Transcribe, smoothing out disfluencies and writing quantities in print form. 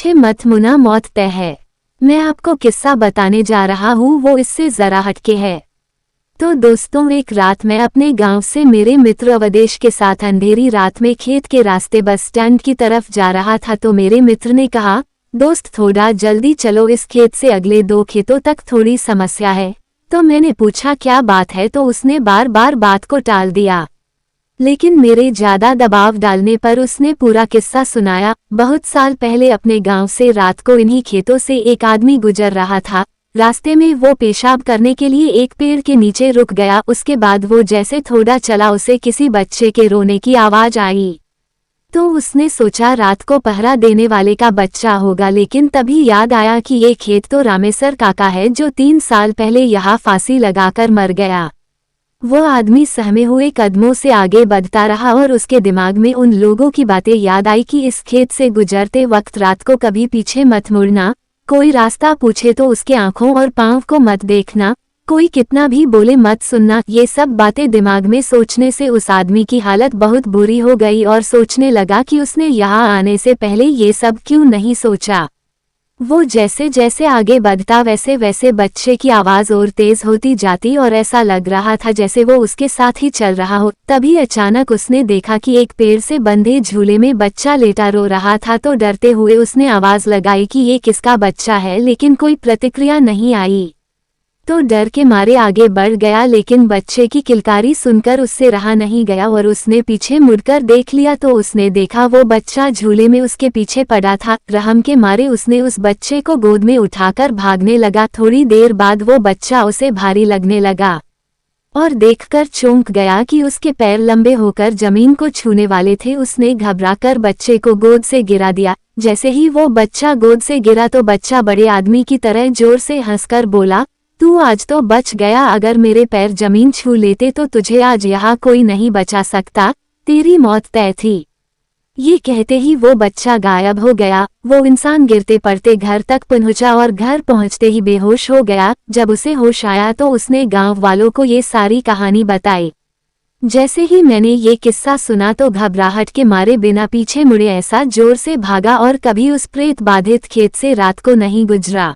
पीछे मत मुड़ना, मौत तय है। मैं आपको किस्सा बताने जा रहा हूँ, वो इससे जरा हटके है। तो दोस्तों, एक रात मैं अपने गांव से मेरे मित्र अवधेश के साथ अंधेरी रात में खेत के रास्ते बस स्टैंड की तरफ जा रहा था। तो मेरे मित्र ने कहा, दोस्त थोड़ा जल्दी चलो, इस खेत से अगले 2 खेतों तक थोड़ी समस्या है। तो मैंने पूछा क्या बात है, तो उसने बार बार बात को टाल दिया, लेकिन मेरे ज्यादा दबाव डालने पर उसने पूरा किस्सा सुनाया। बहुत साल पहले अपने गांव से रात को इन्हीं खेतों से एक आदमी गुजर रहा था। रास्ते में वो पेशाब करने के लिए एक पेड़ के नीचे रुक गया। उसके बाद वो जैसे थोड़ा चला, उसे किसी बच्चे के रोने की आवाज आई। तो उसने सोचा रात को पहरा देने वाले का बच्चा होगा, लेकिन तभी याद आया कि ये खेत तो रामेसर काका है, जो 3 साल पहले यहाँ फांसी लगाकर मर गया। वो आदमी सहमे हुए कदमों से आगे बढ़ता रहा और उसके दिमाग में उन लोगों की बातें याद आई कि इस खेत से गुजरते वक्त रात को कभी पीछे मत मुड़ना, कोई रास्ता पूछे तो उसके आंखों और पांव को मत देखना, कोई कितना भी बोले मत सुनना। ये सब बातें दिमाग में सोचने से उस आदमी की हालत बहुत बुरी हो गई और सोचने लगा कि उसने यहाँ आने से पहले ये सब क्यों नहीं सोचा। वो जैसे जैसे आगे बढ़ता वैसे वैसे बच्चे की आवाज और तेज होती जाती और ऐसा लग रहा था जैसे वो उसके साथ ही चल रहा हो। तभी अचानक उसने देखा कि एक पेड़ से बंधे झूले में बच्चा लेटा रो रहा था। तो डरते हुए उसने आवाज लगाई कि ये किसका बच्चा है, लेकिन कोई प्रतिक्रिया नहीं आई। तो डर के मारे आगे बढ़ गया, लेकिन बच्चे की किलकारी सुनकर उससे रहा नहीं गया और उसने पीछे मुड़कर देख लिया। तो उसने देखा वो बच्चा झूले में उसके पीछे पड़ा था। रहम के मारे उसने उस बच्चे को गोद में उठाकर भागने लगा। थोड़ी देर बाद वो बच्चा उसे भारी लगने लगा और देखकर चौंक गया कि उसके पैर लंबे होकर जमीन को छूने वाले थे। उसने घबराकर बच्चे को गोद से गिरा दिया। जैसे ही वो बच्चा गोद से गिरा तो बच्चा बड़े आदमी की तरह जोर से हंसकर बोला, तू आज तो बच गया, अगर मेरे पैर जमीन छू लेते तो तुझे आज यहाँ कोई नहीं बचा सकता, तेरी मौत तय थी। ये कहते ही वो बच्चा गायब हो गया। वो इंसान गिरते पड़ते घर तक पहुंचा और घर पहुंचते ही बेहोश हो गया। जब उसे होश आया तो उसने गांव वालों को ये सारी कहानी बताई। जैसे ही मैंने ये किस्सा सुना तो घबराहट के मारे बिना पीछे मुड़े ऐसा जोर से भागा और कभी उस प्रेत बाधित खेत से रात को नहीं गुजरा।